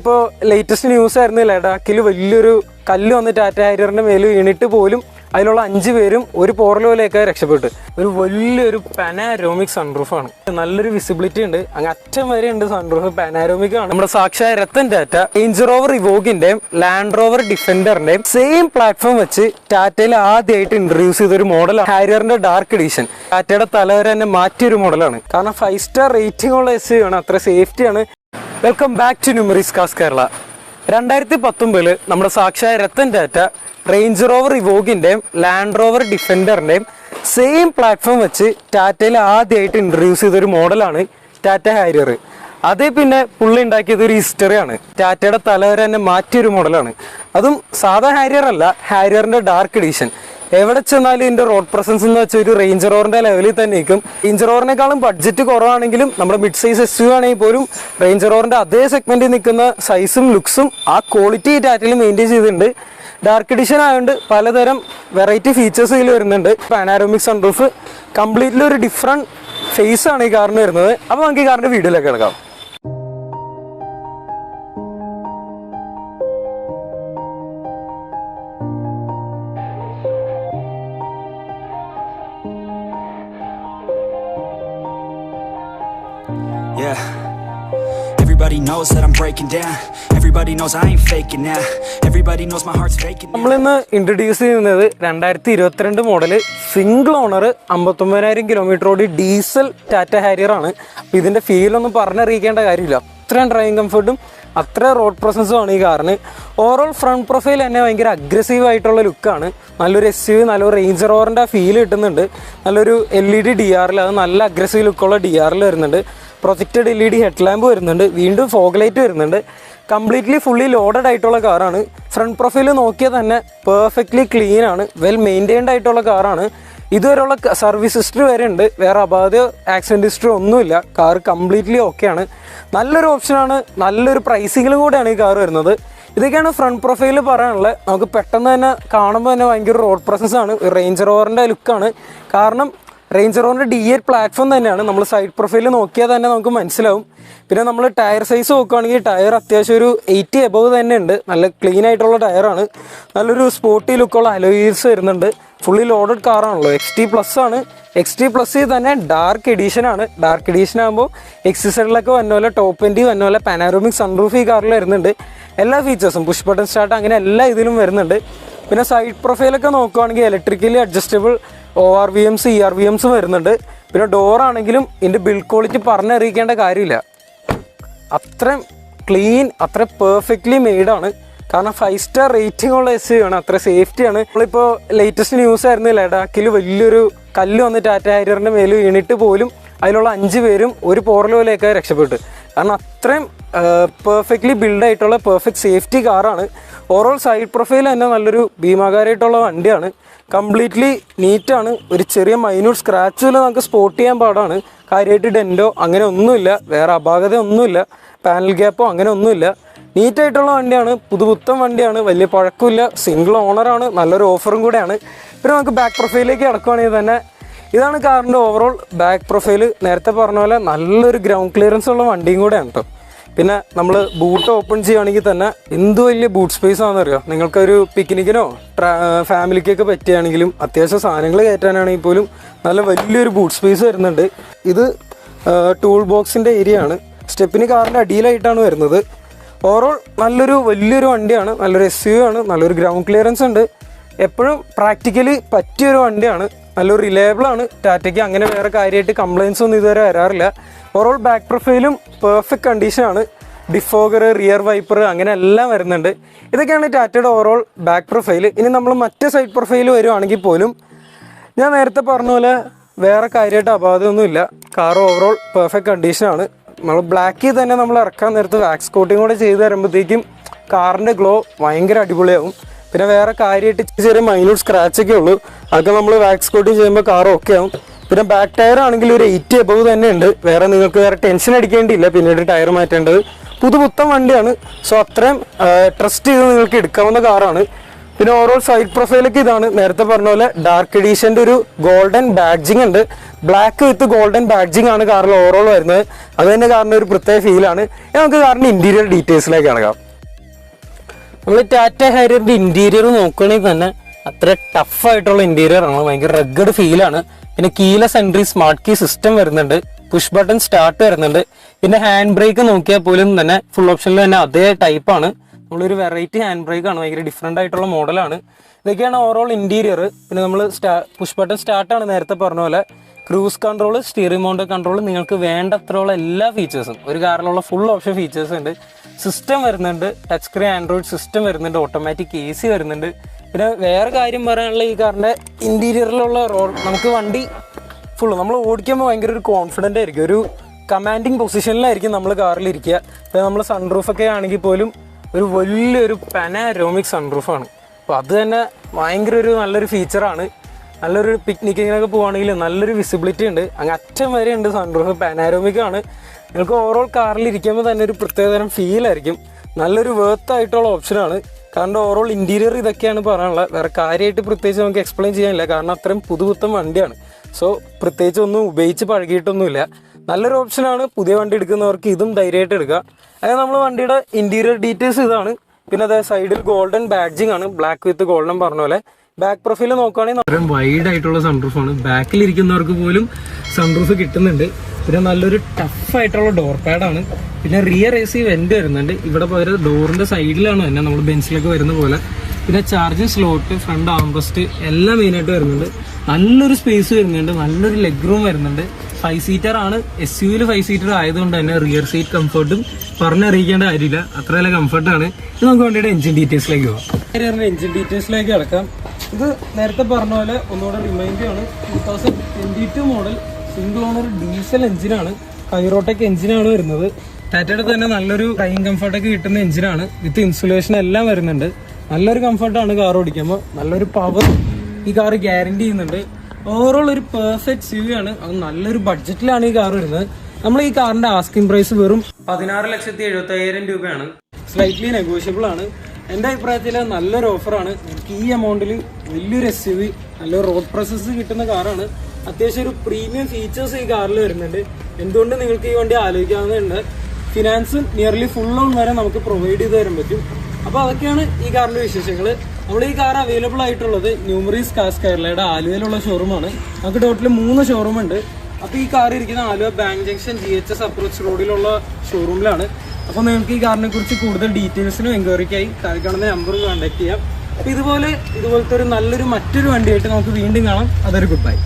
ഇപ്പോൾ latest news ആയിരുന്നു, ലഡാക്കിൽ വലിയൊരു കല്ല് വന്ന് ടാറ്റ ഹാരിയറിൻ്റെ മേൽ വീണിട്ട് പോലും അതിലുള്ള 5 പേരും ഒരു പോറലോയിലേക്ക് രക്ഷപ്പെട്ടു. ഒരു വലിയൊരു പാനാരോമിക് സൺറൂഫാണ്, നല്ലൊരു വിസിബിലിറ്റി ഉണ്ട്, അങ്ങ് അറ്റം വരെ ഉണ്ട് സൺറൂഫ്. പാനാരോമിക് ആണ്. നമ്മുടെ സാക്ഷാൽ രത്തൻ ടാറ്റ റേഞ്ച് റോവർ ഇവോഗിന്റെയും ലാൻഡ് റോവർ ഡിഫൻഡറിന്റെയും സെയിം പ്ലാറ്റ്ഫോം വെച്ച് ടാറ്റയിൽ ആദ്യമായിട്ട് ഇൻട്രൊഡ്യൂസ് ചെയ്തൊരു മോഡലാണ് ഹാരിയറിന്റെ ഡാർക്ക് എഡിഷൻ. ടാറ്റയുടെ തലവര തന്നെ മാറ്റിയൊരു മോഡലാണ്. കാരണം 5 സ്റ്റാർ റേറ്റിംഗ് ഉള്ള SUV ആണ്, അത്ര സേഫ്റ്റിയാണ്. Welcome back to Numeris cars Kerala. 2019 നമ്മുടെ സാക്ഷാൽ രത്തൻ ടാറ്റ റേഞ്ച് റോവർ ഇവോഗിന്റെയും ലാൻഡ് റോവർ ഡിഫൻഡറിന്റെയും സെയിം പ്ലാറ്റ്ഫോം വെച്ച് ടാറ്റയിൽ ആദ്യമായിട്ട് ഇൻട്രൊഡ്യൂസ് ചെയ്തൊരു മോഡലാണ് ടാറ്റ ഹാരിയർ. അതേ പിന്നെ പുള്ളി ഉണ്ടാക്കിയത് ഒരു ഹിസ്റ്ററിയാണ്. ടാറ്റയുടെ തലവര തന്നെ മാറ്റിയൊരു മോഡലാണ്. അതും സാധാ ഹാരിയർ അല്ല, ഹാരിയറിന്റെ ഡാർക്ക് എഡിഷൻ. എവിടെ ചെന്നാലും ഇതിന്റെ റോഡ് പ്രസൻസ് എന്ന് വെച്ചാൽ ഒരു റേഞ്ച് റോവറിന്റെ ലെവലിൽ തന്നെ നിൽക്കും. റേഞ്ച് റോവറിനേക്കാളും ബഡ്ജറ്റ് കുറവാണെങ്കിലും നമ്മുടെ മിഡ് സൈസ് SUV ആണെങ്കിൽ പോലും റേഞ്ച് റോവറിന്റെ അതേ സെഗ്മെന്റിൽ നിൽക്കുന്ന സൈസും ലുക്സും ആ ക്വാളിറ്റി ടാറ്റയിൽ മെയിൻറ്റെയിൻ ചെയ്തിട്ടുണ്ട്. ഡാർക്ക് എഡിഷൻ ആയതുകൊണ്ട് പലതരം വെറൈറ്റി ഫീച്ചേഴ്സ് ഇതിൽ വരുന്നുണ്ട്. പാനാരോമിക് സൺറൂഫ്, കംപ്ലീറ്റ്ലി ഒരു ഡിഫറെന്റ് ഫേസ് ആണ് ഈ കാറിന് വരുന്നത്. അപ്പോൾ നമുക്ക് ഈ കാറിന്റെ വീഡിയോയിലേക്ക് കിടക്കാം. Yeah, everybody knows that I'm breaking down. Everybody knows I ain't faking now. Everybody knows my heart's faking. നമ്മളിന്ന് ഇൻട്രൊഡ്യൂസ് ചെയ്യുന്നത് 2022 മോഡല് സിംഗിൾ ഓണർ 59,000 കിലോമീറ്റർ ഓടി ഡീസൽ ടാറ്റ ഹാരിയർ ആണ്. ഇതിന്റെ ഫീലൊന്നും പറഞ്ഞറിയിക്കേണ്ട കാര്യമില്ല. അത്രയും ഡ്രൈവിംഗ് കംഫർട്ടും അത്ര റോഡ് പ്രസൻസും ആണ് ഈ കാറിന്. ഓവറോൾ ഫ്രണ്ട് പ്രൊഫൈൽ തന്നെ ഭയങ്കര അഗ്രസീവ് ആയിട്ടുള്ള ലുക്കാണ്. നല്ലൊരു SUV, നല്ലൊരു റേഞ്ച് റോവറിൻ്റെ ഫീൽ കിട്ടുന്നുണ്ട്. നല്ലൊരു LED DRL, അത് നല്ല അഗ്രസീവ് ലുക്കുള്ള DRL വരുന്നുണ്ട്. പ്രൊജക്റ്റഡ് LED ഹെഡ് ലാമ്പ് വരുന്നുണ്ട്. വീണ്ടും ഫോഗ് ലൈറ്റ് വരുന്നുണ്ട്. കംപ്ലീറ്റ്ലി ഫുള്ളി ലോഡഡ് ആയിട്ടുള്ള കാറാണ്. ഫ്രണ്ട് പ്രൊഫൈൽ നോക്കിയാൽ തന്നെ പെർഫെക്റ്റ്ലി ക്ലീൻ ആണ്, വെൽ മെയിൻറ്റെയിൻഡ് ആയിട്ടുള്ള കാറാണ്. ഇതുവരെയുള്ള സർവീസ് ഹിസ്റ്ററി വരെ ഉണ്ട്, വേറെ അപാധയോ ആക്സിഡൻറ്റ് ഹിസ്റ്ററി ഒന്നുമില്ല. കാർ കംപ്ലീറ്റ്ലി ഓക്കെയാണ്. നല്ലൊരു ഓപ്ഷനാണ്, നല്ലൊരു പ്രൈസിങ്ങിലും കൂടെയാണ് ഈ കാർ വരുന്നത്. ഇതൊക്കെയാണ് ഫ്രണ്ട് പ്രൊഫൈൽ പറയാനുള്ളത്. നമുക്ക് പെട്ടെന്ന് തന്നെ കാണുമ്പോൾ തന്നെ ഭയങ്കര റോഡ് പ്രസൻസ് ആണ്. റേഞ്ച് റോവറിൻ്റെ ലുക്കാണ്. കാരണം റേഞ്ച് റോവറിൻ്റെ D8 പ്ലാറ്റ്ഫോം തന്നെയാണ്. നമ്മൾ സൈഡ് പ്രൊഫൈൽ നോക്കിയാൽ തന്നെ നമുക്ക് മനസ്സിലാവും. പിന്നെ നമ്മൾ ടയർ സൈസ് നോക്കുകയാണെങ്കിൽ ടയർ അത്യാവശ്യം ഒരു 80 എബവ് തന്നെ ഉണ്ട്. നല്ല ക്ലീൻ ആയിട്ടുള്ള ടയറാണ്. നല്ലൊരു സ്പോർട്ടി ലുക്കുള്ള അലോയീസ് വരുന്നുണ്ട്. ഫുള്ളി ലോഡഡ് കാറാണല്ലോ. XT+ ആണ്. XT+ തന്നെ ഡാർക്ക് എഡീഷൻ ആണ്. ഡാർക്ക് എഡീഷൻ ആകുമ്പോൾ XZ-ലൊക്കെ വന്ന പോലെ ടോപ്പ് എൻഡ് വന്ന പോലെ പാനാരോമിക് സൺറൂഫ് ഈ കാറിൽ വരുന്നുണ്ട്. എല്ലാ ഫീച്ചേഴ്സും പുഷ് ബട്ടൺ സ്റ്റാർട്ട് അങ്ങനെ എല്ലാ ഇതിലും വരുന്നുണ്ട്. പിന്നെ സൈഡ് പ്രൊഫൈലൊക്കെ നോക്കുകയാണെങ്കിൽ ഇലക്ട്രിക്കലി അഡ്ജസ്റ്റബിൾ ORVMs ERVMs വരുന്നുണ്ട്. പിന്നെ ഡോറാണെങ്കിലും ഇതിൻ്റെ ബിൽഡ് ക്വാളിറ്റി പറഞ്ഞറിയിക്കേണ്ട കാര്യമില്ല. അത്രയും ക്ലീൻ, അത്ര പെർഫെക്റ്റ്ലി മെയ്ഡാണ്. കാരണം 5 സ്റ്റാർ റേറ്റിംഗ് ഉള്ള SUV ആണ്, അത്ര സേഫ്റ്റിയാണ്. നമ്മളിപ്പോൾ ലേറ്റസ്റ്റ് ന്യൂസ് ആയിരുന്നു, ലഡാക്കിൽ വലിയൊരു കല്ല് വന്ന് ടാറ്റ ഹാരിയറിൻ്റെ മേൽ വീണിട്ട് പോലും അതിലുള്ള 5 പേരും ഒരു പോറലോയിലേക്ക് രക്ഷപ്പെട്ടു. കാരണം അത്രയും പെർഫെക്റ്റ്ലി ബിൽഡായിട്ടുള്ള പെർഫെക്റ്റ് സേഫ്റ്റി കാറാണ്. ഓവറോൾ സൈഡ് പ്രൊഫൈൽ തന്നെ നല്ലൊരു ഭീമാകാരമായിട്ടുള്ള വണ്ടിയാണ്. കംപ്ലീറ്റ്ലി നീറ്റാണ്. ഒരു ചെറിയ മൈന്യൂട്ട് സ്ക്രാച്ച് പോലും നമുക്ക് സ്പോട്ട് ചെയ്യാൻ പാടാണ്. കാര്യമായിട്ട് ഡെൻറ്റോ അങ്ങനെ ഒന്നുമില്ല, വേറെ അപാകത ഒന്നുമില്ല, പാനൽ ഗ്യാപ്പോ അങ്ങനെ ഒന്നുമില്ല. നീറ്റായിട്ടുള്ള വണ്ടിയാണ്, പുതുപുത്തൻ വണ്ടിയാണ്, വലിയ പഴക്കമില്ല, സിംഗിൾ ഓണറാണ്, നല്ലൊരു ഓഫറും കൂടെയാണ്. പിന്നെ നമുക്ക് ബാക്ക് പ്രൊഫൈലിലേക്ക് കിടക്കുകയാണെങ്കിൽ തന്നെ ഇതാണ് കാറിൻ്റെ ഓവറോൾ ബാക്ക് പ്രൊഫൈൽ. നേരത്തെ പറഞ്ഞ പോലെ നല്ലൊരു ഗ്രൗണ്ട് ക്ലിയറൻസ് ഉള്ള വണ്ടിയും കൂടെയാണ് കേട്ടോ. പിന്നെ നമ്മൾ ബൂട്ട് ഓപ്പൺ ചെയ്യുകയാണെങ്കിൽ തന്നെ എന്ത് വലിയ ബൂട്ട് സ്പേസ് ആണെന്നറിയാം. നിങ്ങൾക്കൊരു പിക്നിക്കിനോ ഫാമിലിക്കൊക്കെ പറ്റുകയാണെങ്കിലും അത്യാവശ്യം സാധനങ്ങൾ കയറ്റാനാണെങ്കിൽ പോലും നല്ല വലിയൊരു ബൂട്ട് സ്പേസ് വരുന്നുണ്ട്. ഇത് ടൂൾ ബോക്സിൻ്റെ ഏരിയ ആണ്. സ്റ്റെപ്പിന് കാറിൻ്റെ അടിയിലായിട്ടാണ് വരുന്നത്. ഓവറോൾ നല്ലൊരു വലിയൊരു വണ്ടിയാണ്, നല്ലൊരു SUV ആണ്, നല്ലൊരു ഗ്രൗണ്ട് ക്ലിയറൻസ് ഉണ്ട്. എപ്പോഴും പ്രാക്ടിക്കലി പറ്റിയൊരു വണ്ടിയാണ്, നല്ലൊരു റിലയബിളാണ്. ടാറ്റയ്ക്ക് അങ്ങനെ വേറെ കാര്യമായിട്ട് കംപ്ലയിൻസ് ഒന്നും ഇതുവരെ വരാറില്ല. ഓവറോൾ ബാക്ക് പ്രൊഫൈലും പെർഫെക്റ്റ് കണ്ടീഷനാണ്. ഡിഫോഗർ, റിയർ വൈപ്പർ അങ്ങനെ എല്ലാം വരുന്നുണ്ട്. ഇതൊക്കെയാണ് ടാറ്റയുടെ ഓവറോൾ ബാക്ക് പ്രൊഫൈൽ. ഇനി നമ്മൾ മറ്റേ സൈഡ് പ്രൊഫൈൽ വരുവാണെങ്കിൽ പോലും ഞാൻ നേരത്തെ പറഞ്ഞ പോലെ വേറെ കാര്യമായിട്ട് അപാധമൊന്നുമില്ല. കാർ ഓവറോൾ പെർഫെക്റ്റ് കണ്ടീഷനാണ്. നമ്മൾ ബ്ലാക്കിൽ തന്നെ നമ്മൾ ഇറക്കാൻ നേരത്ത് വാക്സ് കോട്ടിങ് കൂടെ ചെയ്ത് തരുമ്പോഴത്തേക്കും കാറിൻ്റെ ഗ്ലോ ഭയങ്കര അടിപൊളിയാവും. പിന്നെ വേറെ കാര്യമായിട്ട് ചെറിയ മൈന്യൂട്ട് സ്ക്രാച്ചൊക്കെ ഉള്ളൂ, അതൊക്കെ നമ്മൾ വാക്സ് കോട്ടിങ് ചെയ്യുമ്പോൾ കാർ ഓക്കെ ആവും. പിന്നെ ബാക്ക് ടയർ ആണെങ്കിൽ ഒരു 80 എബവ് തന്നെ ഉണ്ട്. വേറെ നിങ്ങൾക്ക് വേറെ ടെൻഷൻ അടിക്കേണ്ടിയില്ല പിന്നീട് ടയർ മാറ്റേണ്ടത്. പുതുപുത്തൻ വണ്ടിയാണ്. സോ അത്രയും ട്രസ്റ്റ് ചെയ്ത് നിങ്ങൾക്ക് എടുക്കാവുന്ന കാറാണ്. പിന്നെ ഓവറോൾ സൈഡ് പ്രൊഫൈലൊക്കെ ഇതാണ്. നേരത്തെ പറഞ്ഞ പോലെ ഡാർക്ക് എഡീഷൻ്റെ ഒരു ഗോൾഡൻ ബാഡ്ജിങ് ഉണ്ട്. ബ്ലാക്ക് വിത്ത് ഗോൾഡൻ ബാഡ്ജിങ് ആണ് കാറിൽ ഓവറോൾ വരുന്നത്. അത് തന്നെ കാറിന് ഒരു പ്രത്യേക ഫീലാണ്. നമുക്ക് കാറിന്റെ ഇന്റീരിയർ ഡീറ്റെയിൽസിലേക്ക് കിടക്കാം. നമ്മൾ ടാറ്റ ഹാരിയറിന്റെ ഇന്റീരിയർ നോക്കുകയാണെങ്കിൽ തന്നെ അത്ര ടഫ് ആയിട്ടുള്ള ഇന്റീരിയർ ആണ്. ഭയങ്കര റഗ്ഗഡ് ഫീലാണ്. പിന്നെ keyless entry smart key system വരുന്നുണ്ട്, പുഷ് ബട്ടൺ സ്റ്റാർട്ട് വരുന്നുണ്ട്. പിന്നെ ഹാൻഡ് ബ്രേക്ക് നോക്കിയാൽ പോലും തന്നെ ഫുൾ ഓപ്ഷനിൽ തന്നെ അതേ ടൈപ്പാണ്. നമ്മളൊരു വെറൈറ്റി ഹാൻഡ് ബ്രേക്ക് ആണ്, ഭയങ്കര ഡിഫറെൻ്റ് ആയിട്ടുള്ള മോഡലാണ്. ഇതൊക്കെയാണ് ഓവറോൾ ഇന്റീരിയർ. പിന്നെ നമ്മൾ പുഷ് ബട്ടൺ സ്റ്റാർട്ടാണ് നേരത്തെ പറഞ്ഞ പോലെ. Cruise control, steering mount control, നിങ്ങൾക്ക് വേണ്ടത്രയുള്ള എല്ലാ ഫീച്ചേഴ്സും ഒരു കാറിലുള്ള ഫുൾ ഓപ്ഷൻ ഫീച്ചേഴ്സ് ഉണ്ട്. സിസ്റ്റം വരുന്നുണ്ട്, ടച്ച് സ്ക്രീൻ ആൻഡ്രോയിഡ് സിസ്റ്റം വരുന്നുണ്ട്, ഓട്ടോമാറ്റിക് AC വരുന്നുണ്ട്. പിന്നെ വേറെ കാര്യം പറയാനുള്ള ഈ കാറിൻ്റെ ഇൻറ്റീരിയറിലുള്ള നമുക്ക് വണ്ടി ഫുള്ള് നമ്മൾ ഓടിക്കുമ്പോൾ ഭയങ്കര ഒരു കോൺഫിഡൻ്റ് ആയിരിക്കും, ഒരു കമാൻഡിങ് പൊസിഷനിലായിരിക്കും നമ്മൾ കാറിലിരിക്കുക. ഇപ്പോൾ നമ്മൾ സൺറൂഫൊക്കെ ആണെങ്കിൽ പോലും ഒരു വലിയൊരു പാനോരമിക് സൺറൂഫാണ്. അപ്പോൾ അത് തന്നെ ഭയങ്കര ഒരു നല്ലൊരു ഫീച്ചറാണ്. നല്ലൊരു പിക്നിക്കിങ്ങിനൊക്കെ പോവുകയാണെങ്കിൽ നല്ലൊരു വിസിബിലിറ്റി ഉണ്ട്, അങ്ങ് അറ്റം വരെ ഉണ്ട് സൺറൂഫ്, പാനോരമിക് ആണ്. നിങ്ങൾക്ക് ഓവറോൾ കാറിലിരിക്കുമ്പോൾ തന്നെ ഒരു പ്രത്യേകതരം ഫീലായിരിക്കും. നല്ലൊരു വേർത്ത് ആയിട്ടുള്ള ഓപ്ഷനാണ്. കാരണം ഓവറോൾ ഇൻറ്റീരിയർ ഇതൊക്കെയാണ് പറയാനുള്ളത്. വേറെ കാര്യമായിട്ട് പ്രത്യേകിച്ച് നമുക്ക് എക്സ്പ്ലെയിൻ ചെയ്യാനില്ല, കാരണം അത്രയും പുതുപുത്തൻ വണ്ടിയാണ്. സോ പ്രത്യേകിച്ച് ഒന്നും ഉപയോഗിച്ച് പഴകിയിട്ടൊന്നുമില്ല. നല്ലൊരു ഓപ്ഷനാണ്. പുതിയ വണ്ടി എടുക്കുന്നവർക്ക് ഇതും ധൈര്യമായിട്ട് എടുക്കുക. അതായത് നമ്മൾ വണ്ടിയുടെ ഇൻറ്റീരിയർ ഡീറ്റെയിൽസ് ഇതാണ്. പിന്നെ അതായത് സൈഡിൽ ഗോൾഡൻ ബാഡ്ജിങ് ആണ്, ബ്ലാക്ക് വിത്ത് ഗോൾഡൻ പറഞ്ഞ പോലെ. ബാക്ക് പ്രൊഫൈൽ നോക്കുകയാണെങ്കിൽ അത്രയും വൈഡ് ആയിട്ടുള്ള സൺറൂഫാണ്. ബാക്കിലിരിക്കുന്നവർക്ക് പോലും സൺറൂഫ് കിട്ടുന്നുണ്ട്. പിന്നെ നല്ലൊരു ടഫ് ആയിട്ടുള്ള ഡോർ പാഡാണ്. പിന്നെ റിയർ AC വെന്റ് വരുന്നുണ്ട്. ഇവിടെ പോയത് ഡോറിന്റെ സൈഡിലാണ് തന്നെ നമ്മൾ ബെഞ്ചിലൊക്കെ വരുന്ന പോലെ. പിന്നെ ചാർജിങ് സ്ലോട്ട്, ഫ്രണ്ട് ആംറസ്റ്റ് എല്ലാം മെയിനായിട്ട് വരുന്നുണ്ട്. നല്ലൊരു സ്പേസ് വരുന്നുണ്ട്, നല്ലൊരു ലെഗ് റൂം വരുന്നുണ്ട്. 5 സീറ്റർ ആണ്. SUV 5 സീറ്റർ ആയതുകൊണ്ട് തന്നെ റിയർ സീറ്റ് കംഫർട്ടും പറഞ്ഞറിയിക്കേണ്ട കാര്യമില്ല, അത്ര നല്ല കംഫർട്ടാണ്. ഇത് നമുക്ക് വണ്ടിയുടെ എഞ്ചിൻ ഡീറ്റെയിൽസിലേക്ക് പോകാം. എഞ്ചിൻ ഡീറ്റെയിൽസിലേക്ക് കിടക്കാം. ഇത് നേരത്തെ പറഞ്ഞ പോലെ ഒന്നുകൂടെ റിമൈൻഡ് ആണ്. 2022 മോഡൽ സിംഗിൾ ഓണർ ഡീസൽ എഞ്ചിനാണ്, കൈറോടെക് എഞ്ചിനാണ് വരുന്നത്. ടാറ്റയുടെ തന്നെ നല്ലൊരു ഡ്രൈവിംഗ് കംഫർട്ടൊക്കെ കിട്ടുന്ന എഞ്ചിനാണ്. വിത്ത് ഇൻസുലേഷൻ എല്ലാം വരുന്നുണ്ട്. നല്ലൊരു കംഫർട്ടാണ് കാർ ഓടിക്കുമ്പോൾ. നല്ലൊരു പവർ ഈ കാർ ഗ്യാരണ്ടി ചെയ്യുന്നുണ്ട്. ഓവറോൾ ഒരു പെർഫെക്റ്റ് SUV ആണ്. അത് നല്ലൊരു ബഡ്ജറ്റിലാണ് ഈ കാർ വരുന്നത്. നമ്മൾ ഈ കാറിന്റെ ആസ്കിംഗ് പ്രൈസ് വെറും 16,70,000 രൂപയാണ്. സ്ലൈറ്റ്ലി നെഗോഷ്യബിൾ ആണ്. എൻ്റെ അഭിപ്രായത്തിൽ നല്ലൊരു ഓഫറാണ്. എനിക്ക് ഈ എമൗണ്ടിൽ വലിയൊരു SUV, നല്ലൊരു റോഡ് പ്രസൻസ് കിട്ടുന്ന കാറാണ്. അത്യാവശ്യം ഒരു പ്രീമിയം ഫീച്ചേഴ്സ് ഈ കാറിൽ വരുന്നുണ്ട്. എന്തുകൊണ്ട് നിങ്ങൾക്ക് ഈ വണ്ടി ആലോചിക്കാവുന്നതുണ്ട്. ഫിനാൻസ് നിയർലി ഫുൾ ഓൺ വരെ നമുക്ക് പ്രൊവൈഡ് ചെയ്ത് തരാൻ പറ്റും. അപ്പോൾ അതൊക്കെയാണ് ഈ കാറിന്റെ വിശേഷങ്ങൾ. നമ്മൾ ഈ കാർ അവൈലബിൾ ആയിട്ടുള്ളത് ന്യൂമറീസ് കാർസ് കേരളയുടെ ആലുവയിലുള്ള ഷോറൂമാണ്. നമുക്ക് ടോട്ടൽ 3 ഷോറൂം ഉണ്ട്. അപ്പോൾ ഈ കാർ ഇരിക്കുന്ന Aluva bank junction GHS approach റോഡിലുള്ള ഷോറൂമിലാണ്. അപ്പോൾ നിങ്ങൾക്ക് ഈ കാറിനെ കുറിച്ച് കൂടുതൽ ഡീറ്റെയിൽസിനും എൻക്വയറിക്കായി താഴെ കാണുന്ന നമ്പർ കോൺടാക്ട് ചെയ്യാം. അപ്പോൾ ഇതുപോലത്തെ ഒരു നല്ലൊരു മറ്റൊരു വണ്ടിയായിട്ട് നമുക്ക് വീണ്ടും കാണാം. അതൊരു ഗുഡ് ബൈ.